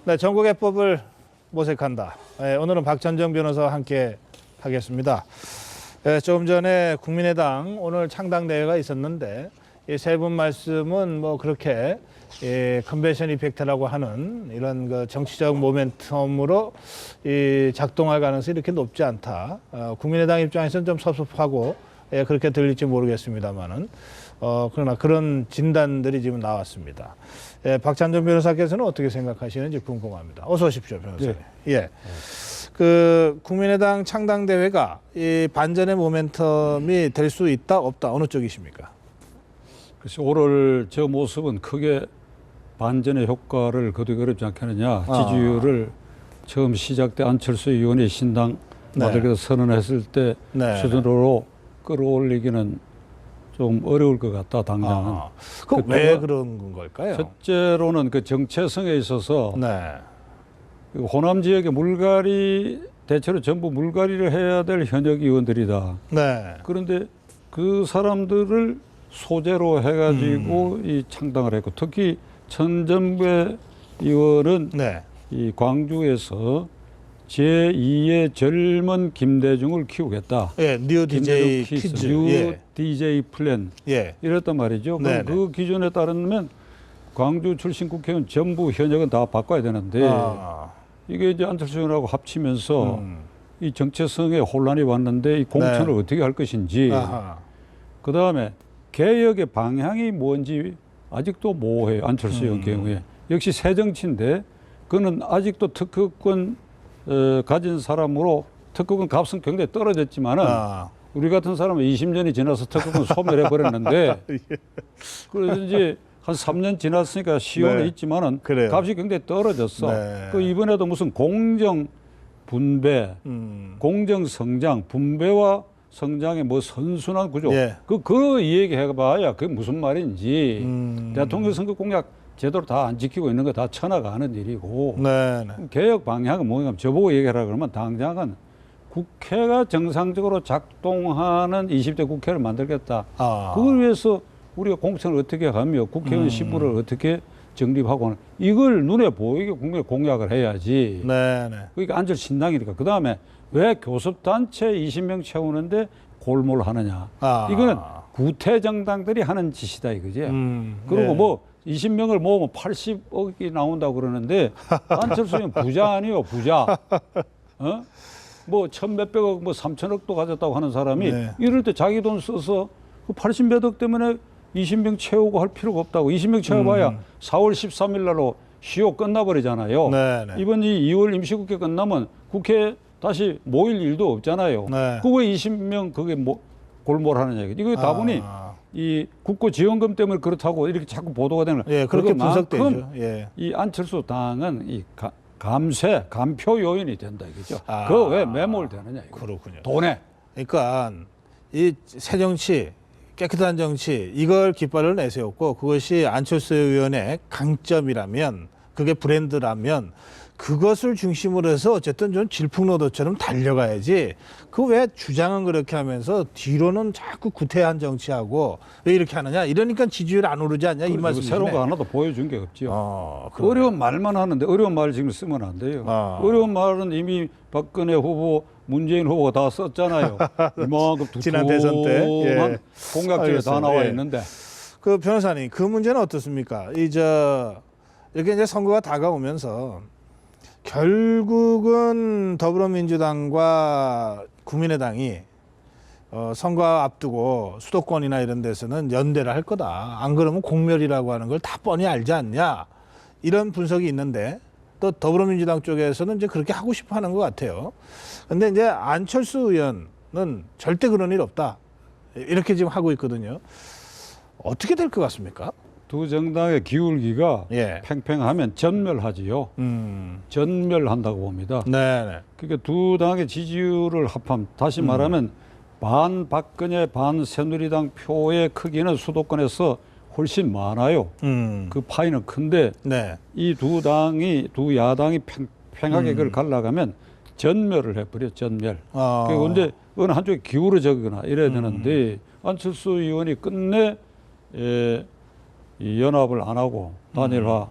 네, 전국해법을 모색한다. 오늘은 박찬정 변호사와 함께 하겠습니다. 조금 전에 국민의당 오늘 창당대회가 있었는데 이 세 분 말씀은 뭐 그렇게 컨벤션 이펙트라고 하는 이런 그 정치적 모멘텀으로 작동할 가능성이 이렇게 높지 않다. 국민의당 입장에서는 좀 섭섭하고 그렇게 들릴지 모르겠습니다만은 그러나 그런 진단들이 지금 나왔습니다. 박찬정 변호사께서는 어떻게 생각하시는지 궁금합니다. 어서 오십시오, 변호사님. 예. 그 국민의당 창당대회가 이 반전의 모멘텀이 될 수 있다, 없다, 어느 쪽이십니까? 그래서 오늘 저 모습은 크게 반전의 효과를 거두기 어렵지 않겠느냐. 지지율을 처음 시작 때 안철수 의원이 신당 만들기로 선언했을 때 수준으로 끌어올리기는 좀 어려울 것 같다, 당장은. 그 왜 그런 걸까요? 첫째로는 그 정체성에 있어서 호남 지역의 물갈이, 대체로 전부 물갈이를 해야 될 현역 의원들이다. 그런데 그 사람들을 소재로 해가지고 이 창당을 했고, 특히 천정배 의원은 이 광주에서 제2의 젊은 김대중을 키우겠다. 뉴 DJ 키즈. 뉴 DJ 플랜. 이랬단 말이죠. 그럼 그 기준에 따르면 광주 출신 국회의원 전부 현역은 다 바꿔야 되는데 이게 이제 안철수 의원하고 합치면서 이 정체성에 혼란이 왔는데 이 공천을 어떻게 할 것인지 그 다음에 개혁의 방향이 뭔지 아직도 모호해요. 안철수 의원 경우에. 역시 새 정치인데 그는 아직도 특허권 가진 사람으로 특허권 값은 굉장히 떨어졌지만은 우리 같은 사람은 20년이 지나서 특허권 소멸해 버렸는데 그래서 이제 한 3년 지났으니까 시효는 있지만은 값이 굉장히 떨어졌어. 그 이번에도 무슨 공정 분배, 공정 성장, 분배와 성장의 뭐 선순환 구조. 그 얘기 해봐야 그게 무슨 말인지. 대통령 선거 공약 제대로 다 안 지키고 있는 거 다 쳐나가는 일이고. 개혁 방향은 뭐냐면 저보고 얘기하라 그러면 당장은 국회가 정상적으로 작동하는 20대 국회를 만들겠다. 그걸 위해서 우리가 공천을 어떻게 하며 국회의원 신분을 어떻게 정립하고 이걸 눈에 보이게 국민에 공약을 해야지. 그러니까 안철수 신당이니까. 그 다음에 왜 교섭단체 20명 채우는데 골몰하느냐. 이거는 구태정당들이 하는 짓이다 이거지. 그리고 뭐 20명을 모으면 80억이 나온다고 그러는데 안철수는 부자 아니요, 부자. 뭐 1,000몇백억, 뭐 3,000억도 가졌다고 하는 사람이 이럴 때 자기 돈 써서 그 80몇억 때문에 20명 채우고 할 필요가 없다고. 20명 채워봐야 4월 13일 날로 시효 끝나버리잖아요. 이번 이 2월 임시국회 끝나면 국회 다시 모일 일도 없잖아요. 그왜 20명 그게 뭐 골몰하느냐. 이거 다분히 이 국고 지원금 때문에 그렇다고 이렇게 자꾸 보도가 되는 거예요. 그렇게 분석되죠. 이 안철수 당은 이 감쇄, 감표 요인이 된다 이거죠. 그거 왜 매몰되느냐. 이거. 그렇군요. 돈에. 그러니까 이 새 정치, 깨끗한 정치 이걸 깃발을 내세웠고 그것이 안철수 의원의 강점이라면 그게 브랜드라면 그것을 중심으로 해서 어쨌든 좀 질풍노도처럼 달려가야지. 그 왜 주장은 그렇게 하면서 뒤로는 자꾸 구태한 정치하고 왜 이렇게 하느냐. 이러니까 지지율 안 오르지 않냐 이 말씀이시네. 새로운 거 하나도 보여준 게 없죠. 어려운 말만 하는데 어려운 말을 지금 쓰면 안 돼요. 어려운 말은 이미 박근혜 후보, 문재인 후보가 다 썼잖아요. 이만큼 지난 대선 때 공약들이 다 나와 있는데. 그 변호사님 그 문제는 어떻습니까? 이렇게 이제 선거가 다가오면서 결국은 더불어민주당과 국민의당이 선거 앞두고 수도권이나 이런 데서는 연대를 할 거다. 안 그러면 공멸이라고 하는 걸 다 뻔히 알지 않냐. 이런 분석이 있는데 또 더불어민주당 쪽에서는 이제 그렇게 하고 싶어 하는 것 같아요. 근데 이제 안철수 의원은 절대 그런 일 없다. 이렇게 지금 하고 있거든요. 어떻게 될 것 같습니까? 두 정당의 기울기가 팽팽하면 전멸하지요. 전멸한다고 봅니다. 그러니까 두 당의 지지율을 합하면 다시 말하면 반 박근혜 반 새누리당 표의 크기는 수도권에서 훨씬 많아요. 그 파이는 큰데 이 두 야당이 팽팽하게 그걸 갈라가면 전멸을 해버려. 전멸. 그리고 언제 어느 한쪽에 기울어지거나 이래야 되는데 안철수 의원이 끝내 이 연합을 안 하고 단일화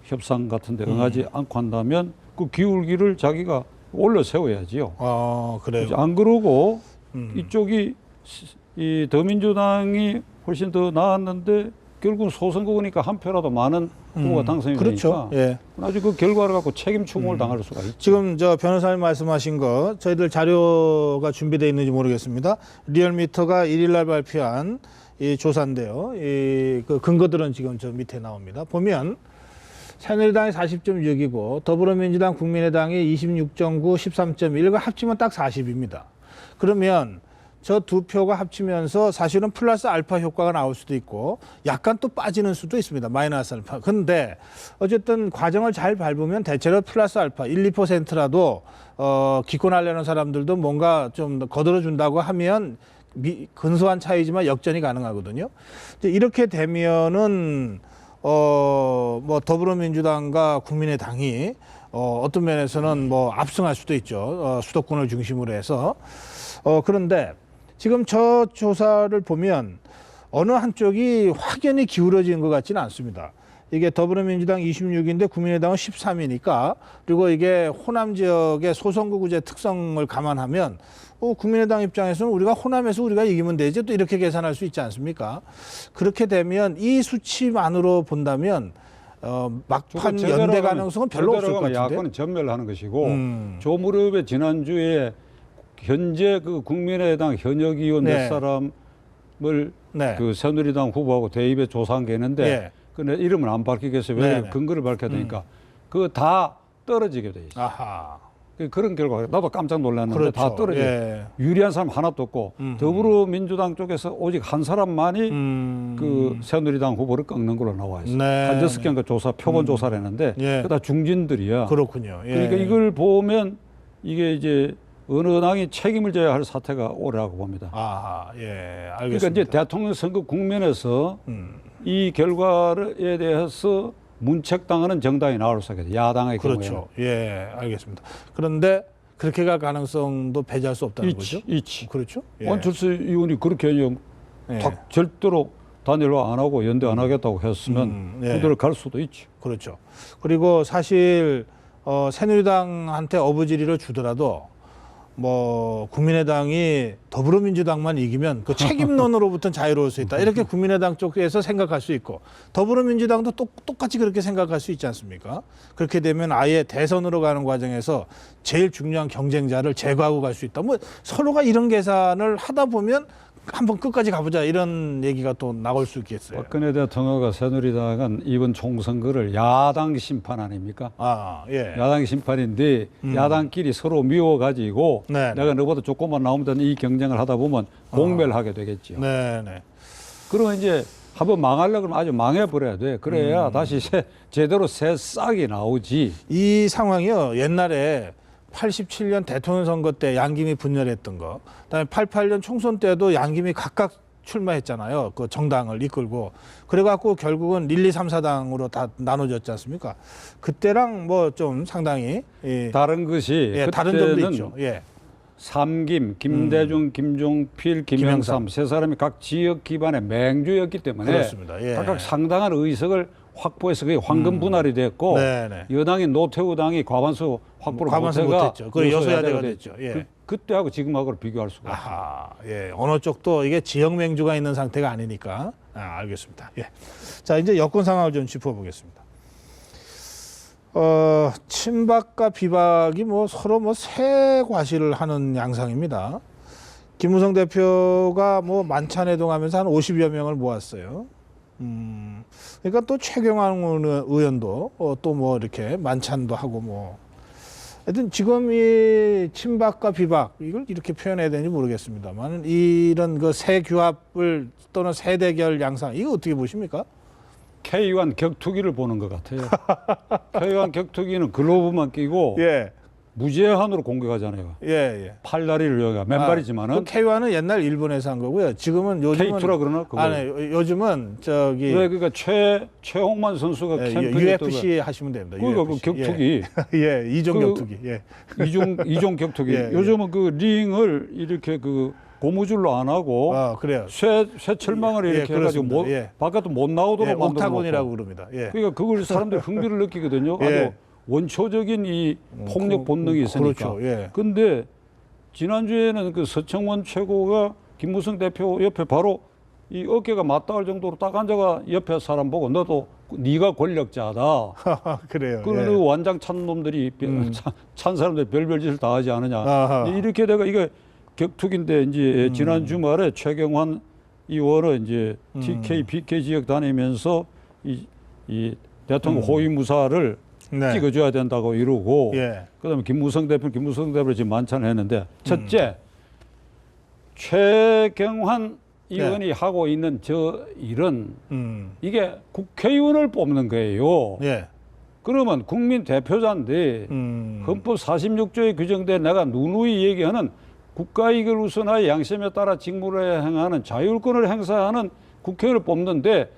협상 같은 데 응하지 않고 한다면 그 기울기를 자기가 올려 세워야지요. 그래요. 안 그러고 이쪽이 이 더민주당이 훨씬 더 나았는데 결국 소선거니까 한 표라도 많은 후보가 당선이 그렇죠. 되니까 예. 아주 그 결과를 갖고 책임 추궁을 당할 수가 있죠. 지금 저 변호사님 말씀하신 거 저희들 자료가 준비되어 있는지 모르겠습니다. 리얼미터가 1일 날 발표한 이 조사인데요. 그 근거들은 지금 저 밑에 나옵니다. 보면 새누리당이 40.6이고 더불어민주당, 국민의당이 26.9, 13.1과 합치면 딱 40입니다. 그러면 저 두 표가 합치면서 사실은 플러스 알파 효과가 나올 수도 있고 약간 또 빠지는 수도 있습니다. 마이너스 알파. 근데 어쨌든 과정을 잘 밟으면 대체로 플러스 알파 1, 2%라도 기권하려는 사람들도 뭔가 좀 거들어 준다고 하면 근소한 차이지만 역전이 가능하거든요. 이제 이렇게 되면은 뭐 더불어민주당과 국민의당이 어떤 면에서는 뭐 압승할 수도 있죠. 수도권을 중심으로 해서. 그런데 지금 저 조사를 보면 어느 한쪽이 확연히 기울어진 것 같지는 않습니다. 이게 더불어민주당 26인데 국민의당은 13이니까 그리고 이게 호남 지역의 소선거구제 특성을 감안하면 국민의당 입장에서는 우리가 호남에서 우리가 이기면 되지 또 이렇게 계산할 수 있지 않습니까? 그렇게 되면 이 수치만으로 본다면 막판 연대 가능성은 별로 없을 것 같은데. 야권은 전멸하는 것이고 조 무렵에 지난주에 현재 그 국민의당 현역 의원 몇 사람을 그 새누리당 후보하고 대입에 조사한 게 있는데 예. 근데 이름은 안 밝히겠어요. 왜 근거를 밝혀야 되니까 그거 다 떨어지게 돼 있어요. 아하. 그런 결과 나도 깜짝 놀랐는데 그렇죠. 다 떨어져. 예. 유리한 사람 하나도 없고 더불어민주당 쪽에서 오직 한 사람만이 그 새누리당 후보를 꺾는 걸로 나와 있어요. 한 6개인가 조사 표본 조사를 했는데 그게 다 중진들이야. 그렇군요. 예. 그러니까 이걸 보면 이게 이제 어느 당이 책임을 져야 할 사태가 오라고 봅니다. 예, 알겠습니다. 그러니까 이제 대통령 선거 국면에서 이 결과에 대해서 문책당하는 정당이 나올 수 있겠죠. 야당의 경우에는. 그렇죠. 예, 알겠습니다. 그런데 그렇게 갈 가능성도 배제할 수 없다는 거죠? 있지. 그렇죠. 예. 원철수 의원이 그렇게 그냥 절대로 단일화 안 하고 연대 안 하겠다고 했으면 그대로 갈 수도 있지. 그렇죠. 그리고 사실 새누리당한테 어부지리를 주더라도 뭐 국민의당이 더불어민주당만 이기면 그 책임론으로부터는 자유로울 수 있다. 이렇게 국민의당 쪽에서 생각할 수 있고 더불어민주당도 똑같이 그렇게 생각할 수 있지 않습니까? 그렇게 되면 아예 대선으로 가는 과정에서 제일 중요한 경쟁자를 제거하고 갈 수 있다. 뭐 서로가 이런 계산을 하다 보면 한번 끝까지 가보자 이런 얘기가 또 나올 수 있겠어요. 박근혜 대통령과 새누리당은 이번 총선거를 야당 심판 아닙니까? 예. 야당 심판인데 야당끼리 서로 미워가지고 내가 너보다 조금만 나오면 되는 이 경쟁을 하다 보면 공멸하게 되겠죠. 네네. 그러면 이제 한번 망하려고 하면 아주 망해버려야 돼. 그래야 다시 제대로 새 싹이 나오지. 이 상황이요. 옛날에 87년 대통령 선거 때 양김이 분열했던 거, 그다음에 88년 총선 때도 양김이 각각 출마했잖아요. 그 정당을 이끌고. 그래갖고 결국은 1, 2, 3, 4당으로 다 나눠졌지 않습니까? 그때랑 뭐 좀 상당히 다른 것이 다른 점도 있죠. 예. 삼김, 김대중, 김종필, 김영삼 세 사람이 각 지역 기반의 맹주였기 때문에 그렇습니다. 예. 각각 상당한 의석을 확보해서 그게 황금 분할이 됐고 여당인 노태우당이 과반수 확보를 못했죠. 그 여소야대가 됐죠. 예. 그때하고 지금하고를 비교할 수가 없어요. 예. 어느 쪽도 이게 지역 맹주가 있는 상태가 아니니까. 알겠습니다. 예. 자, 이제 여권 상황을 좀 짚어보겠습니다. 친박과 비박이 뭐 서로 뭐 새 과시를 하는 양상입니다. 김무성 대표가 뭐 만찬회동하면서 한 50여 명을 모았어요. 그러니까 또 최경환 의원도 또 뭐 이렇게 만찬도 하고 뭐. 하여튼 지금 이 친박과 비박 이걸 이렇게 표현해야 되는지 모르겠습니다만 이런 그 새 규합을 또는 새 대결 양상 이거 어떻게 보십니까? K1 격투기를 보는 것 같아요. K1 격투기는 글로브만 끼고 무제한으로 공격하잖아요. 팔다리를 여기가 맨발이지만은. K1은 옛날 일본에서 한 거고요. 지금은 요즘은 K2라 그러나? 요즘은 저기 그러니까 최홍만 선수가 UFC 하시면 됩니다. 그러니까 그 격투기. 이종 격투기. 이종 격투기. 요즘은 그 링을 이렇게 그 고무줄로 안 하고 그래요. 쇠 철망을 이렇게 해가지고 바깥으로 못 나오도록 만들어 옥타곤이라고 그럽니다. 그러니까 그걸 사람들이 흥미를 느끼거든요. 아주 원초적인 이 폭력 본능이 있으니까. 그렇죠. 근데 지난주에는 그 서청원 최고가 김무성 대표 옆에 바로 이 어깨가 맞닿을 정도로 딱 앉아가 옆에 사람 보고 너도 네가 권력자다. 그래요. 그 완장 찬 놈들이 찬 사람들 별별 짓을 다 하지 않느냐. 이렇게 내가 이게 격투기인데 이제 지난 주말에 최경환 의원은 이제 TK, BK 지역 다니면서 이 대통령 호위 무사를 찍어줘야 된다고 이러고 그다음에 김무성 대표를 지금 만찬했는데 첫째 최경환 의원이 하고 있는 저 일은 이게 국회의원을 뽑는 거예요. 그러면 국민 대표자인데 헌법 46조에 규정된 내가 누누이 얘기하는 국가이익을 우선하여 양심에 따라 직무를 행하는 자율권을 행사하는 국회의원을 뽑는데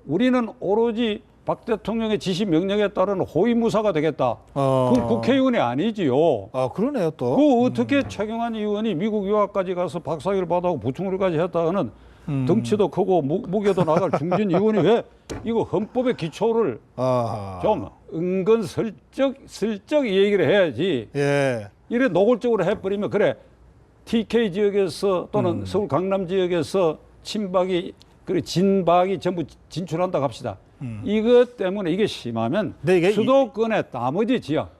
우리는 오로지 박 대통령의 지시 명령에 따르는 호위무사가 되겠다. 그건 국회의원이 아니지요. 그러네요 또. 그 어떻게 최경환 의원이 미국 유학까지 가서 박사학위를 받아고 부총리까지 했다가는 덩치도 크고 무게도 나갈 중진 의원이 왜 이거 헌법의 기초를 좀 은근슬쩍 이 얘기를 해야지. 이래 노골적으로 해버리면 그래 TK 지역에서 또는 서울 강남 지역에서 친박이 그리고 진박이 전부 진출한다고 합시다. 이것 때문에 이게 심하면 이게 수도권의 나머지 지역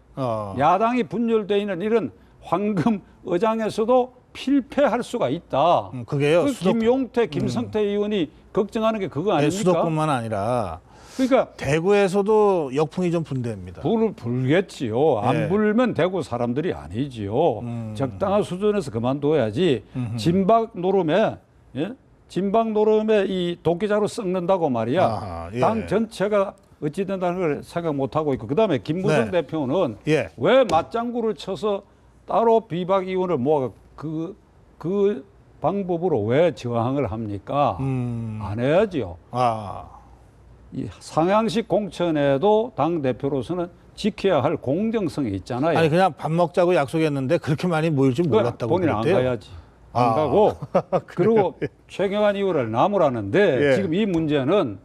야당이 분열되어 있는 이런 황금 의장에서도 필패할 수가 있다. 그게요. 김용태, 김성태 의원이 걱정하는 게 그거 아닙니까? 수도권만 아니라 그러니까 대구에서도 역풍이 좀 분대입니다. 불겠지요. 안 불면 대구 사람들이 아니지요. 적당한 수준에서 그만둬야지. 진박 노름에 진박 노름에 이 도끼자루 썩는다고 말이야. 당 전체가 어찌 된다는 걸 생각 못 하고 있고 그다음에 김무성 대표는 왜 맞장구를 쳐서 따로 비박 의원을 모아 그 방법으로 왜 저항을 합니까? 안 해야지요. 이 상향식 공천에도 당 대표로서는 지켜야 할 공정성이 있잖아요. 아니 그냥 밥 먹자고 약속했는데 그렇게 많이 모일 줄 몰랐다고 본인 안 가야지. 안 가고 그리고 최경환 의원을 나무라는데 지금 이 문제는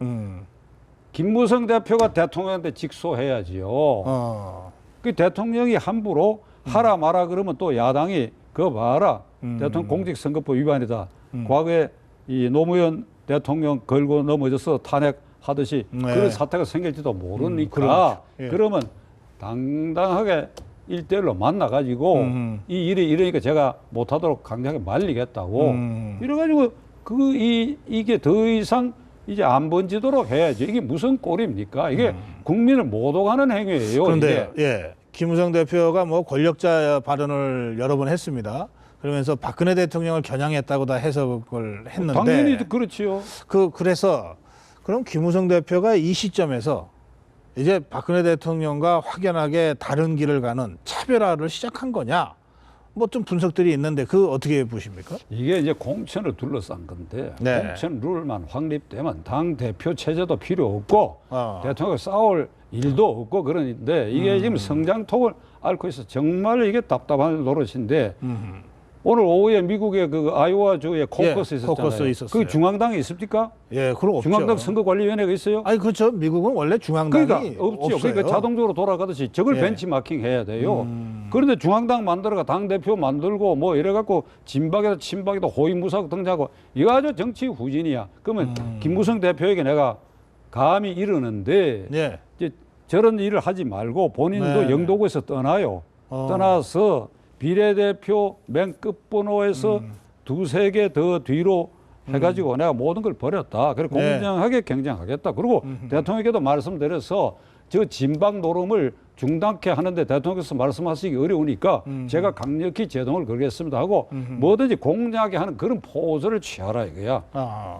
김무성 대표가 대통령한테 직소해야지요. 그 대통령이 함부로 하라 마라 그러면 또 야당이 그거 봐라. 대통령 공직선거법 위반이다. 과거에 이 노무현 대통령 걸고 넘어져서 탄핵하듯이 그런 사태가 생길지도 모르니까 그러면 당당하게 1대1로 만나가지고 이 일이 이러니까 제가 못하도록 강력하게 말리겠다고 이래가지고 이게 더 이상 이제 안 번지도록 해야죠. 이게 무슨 꼴입니까? 이게 국민을 못 오가는 행위예요. 그런데 김무성 대표가 뭐 권력자 발언을 여러 번 했습니다. 그러면서 박근혜 대통령을 겨냥했다고 다 해석을 했는데 당연히 그렇지요. 그래서 그럼 김무성 대표가 이 시점에서 이제 박근혜 대통령과 확연하게 다른 길을 가는 차별화를 시작한 거냐? 뭐 좀 분석들이 있는데 그 어떻게 보십니까? 이게 이제 공천을 둘러싼 건데 공천 룰만 확립되면 당 대표 체제도 필요 없고 대통령과 싸울 일도 없고 그러는데 이게 지금 성장통을 앓고 있어 정말 이게 답답한 노릇인데 오늘 오후에 미국의 그 아이오와주에 코커스 있었잖아요. 코커스 있었어요. 그 중앙당이 있습니까? 그럼 없죠. 중앙당 선거관리위원회가 있어요? 아니 그렇죠. 미국은 원래 중앙당이 그러니까 없죠. 없어요. 그러니까 자동적으로 돌아가듯이 저걸 벤치마킹 해야 돼요. 그런데 중앙당 만들어가 당 대표 만들고 뭐 이래갖고 진박이다 친박이다 호위무사 등장하고 이거 아주 정치 후진이야. 그러면 김무성 대표에게 내가 감히 이러는데 이제 저런 일을 하지 말고 본인도 영도구에서 떠나요. 떠나서 비례대표 맨 끝번호에서 두세 개 더 뒤로 해가지고 내가 모든 걸 버렸다. 그리고 공정하게 경쟁하겠다. 그리고 대통령께도 말씀드려서 저 진박 노름을 중단케 하는데 대통령께서 말씀하시기 어려우니까 제가 강력히 제동을 걸겠습니다 하고 뭐든지 공정하게 하는 그런 포즈를 취하라 이거야.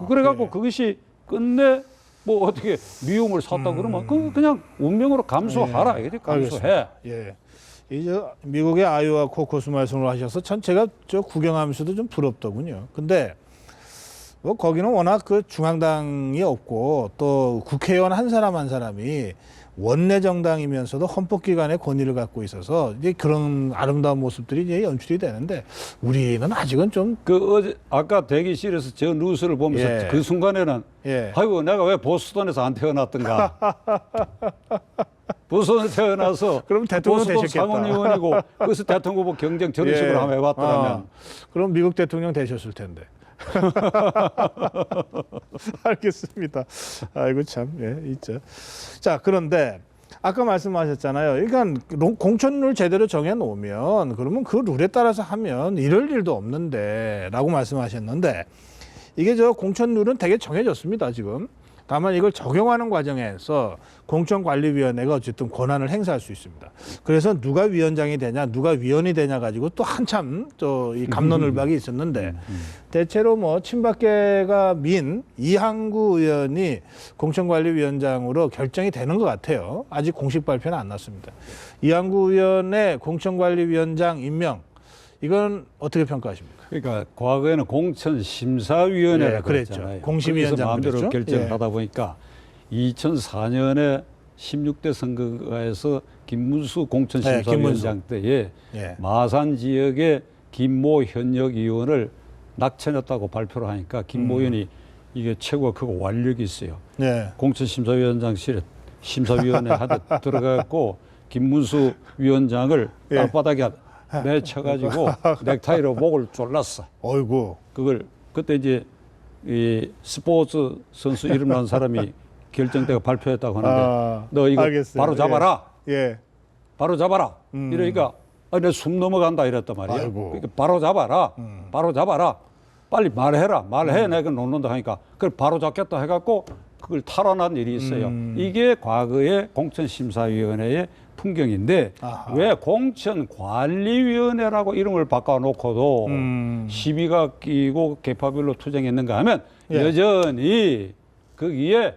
그래갖고 그것이 끝내 뭐 어떻게 미움을 샀다 그러면 그냥 운명으로 감수하라 이거지. 감수해. 이제 미국의 아이오와 코커스 말씀을 하셔서 제가 저 구경하면서도 좀 부럽더군요. 근데 뭐 거기는 워낙 그 중앙당이 없고 또 국회의원 한 사람이 원내 정당이면서도 헌법기관의 권위를 갖고 있어서 이제 그런 아름다운 모습들이 이제 연출이 되는데 우리는 아직은 좀 어제 아까 대기실에서 저 뉴스를 보면서 예. 그 순간에는 예. 아이고 내가 왜 보스턴에서 안 태어났던가. 보스턴에 태어나서 그럼 대통령 보스턴 되셨겠다. 상원의원이고 그래서 대통령 후보 경쟁 저런 식으로 예. 한번 해봤더라면 그럼 미국 대통령 되셨을 텐데. 알겠습니다. 아이고 참, 예, 있죠. 자, 그런데 아까 말씀하셨잖아요. 그러니까 공천룰 제대로 정해 놓으면 그러면 그 룰에 따라서 하면 이럴 일도 없는데라고 말씀하셨는데 이게 저 공천룰은 되게 정해졌습니다, 지금. 다만 이걸 적용하는 과정에서 공천관리위원회가 어쨌든 권한을 행사할 수 있습니다. 그래서 누가 위원장이 되냐, 누가 위원이 되냐 가지고 또 한참 또 이 갑론을박이 있었는데 대체로 뭐 친박계가 민 이항구 의원이 공천관리위원장으로 결정이 되는 것 같아요. 아직 공식 발표는 안 났습니다. 이항구 의원의 공천관리위원장 임명 이건 어떻게 평가하십니까? 그러니까 과거에는 공천심사위원회라고 예, 그랬죠. 그랬잖아요. 공심위원장 마음대로 그랬죠? 결정을 예. 하다 보니까 2004년에 16대 선거에서 김문수 공천심사위원장 때에 예. 마산 지역의 김모 현역 의원을 낙천했다고 발표를 하니까 김모 의원이 이게 최고가 크고 완력이 있어요. 네. 공천심사위원장실에 심사위원회 하듯 들어가고 김문수 위원장을 예. 땅바닥에 내쳐가지고 넥타이로 목을 졸랐어. 어이구. 그걸 그때 이제 이 스포츠 선수 이름 난 사람이 결정대가 발표했다고 하는데 너 이거 알겠어요. 바로 잡아라. 예. 바로 잡아라. 이러니까 내 숨 넘어간다 이랬단 말이야. 아이고. 그러니까 바로 잡아라. 바로 잡아라. 빨리 말해라. 말해. 내가 놓는다 하니까 그걸 바로 잡겠다 해갖고 그걸 탈환한 일이 있어요. 이게 과거의 공천심사위원회의 풍경인데 아하. 왜 공천관리위원회라고 이름을 바꿔놓고도 시비가 끼고 계파별로 투쟁했는가 하면 예. 여전히 거기에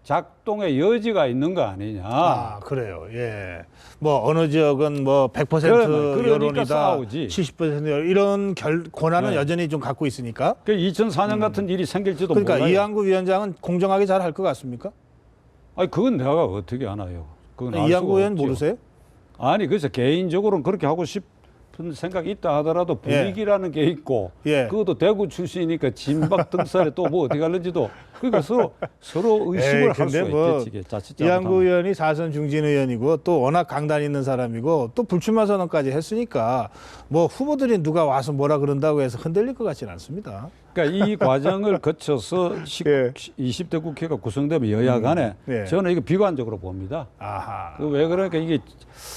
작동의 여지가 있는 거 아니냐. 아, 그래요. 예. 뭐 어느 지역은 뭐 100% 그러니까 여론이다. 싸우지. 70% 여론 이런 권한은 네. 여전히 좀 갖고 있으니까. 그 2004년 같은 일이 생길지도 그러니까 몰라요. 이항구 위원장은 공정하게 잘 할 것 같습니까? 아니 그건 내가 어떻게 아나요? 그건 알 이항구 수가 의원 없죠. 모르세요? 아니 그래서 개인적으로는 그렇게 하고 싶은 생각이 있다 하더라도 분위기라는 게 있고 예. 그것도 대구 출신이니까 진박 등살에 또 뭐 어디 갈는지도 그러니까 서로 의심을 할 근데 수가 뭐 있겠지. 이게 자칫 이항구 잘못하면. 의원이 4선 중진 의원이고 또 워낙 강단 있는 사람이고 또 불출마 선언까지 했으니까 뭐 후보들이 누가 와서 뭐라 그런다고 해서 흔들릴 것 같지는 않습니다. 그러니까 이 과정을 거쳐서 예. 20대 국회가 구성되면 여야 간에 예. 저는 이거 비관적으로 봅니다. 아하. 왜 그러니까 이게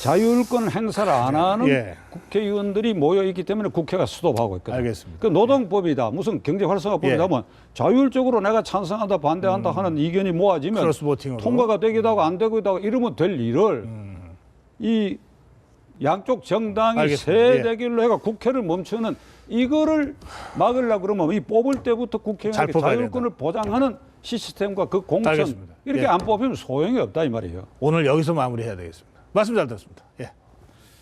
자율권 행사를 안 하는 예. 국회의원들이 모여 있기 때문에 국회가 수도하고 있거든요. 알겠습니다. 그 노동법이다, 무슨 경제활성화법이다 예. 면 자율적으로 내가 찬성한다, 반대한다 하는 이견이 모아지면 크로스보팅으로. 통과가 되기도 하고 안 되기도 하고 이러면 될 일을 이 양쪽 정당이 알겠습니다. 새 대결로 해가 국회를 멈추는 이거를 막으려고 그러면 이 뽑을 때부터 잘 국회의원에게 뽑아야 자율권을 보장하는 시스템과 그 공천 알겠습니다. 이렇게 예. 안 뽑히면 소용이 없다 이 말이에요. 오늘 여기서 마무리해야 되겠습니다. 말씀 잘 들었습니다. 예.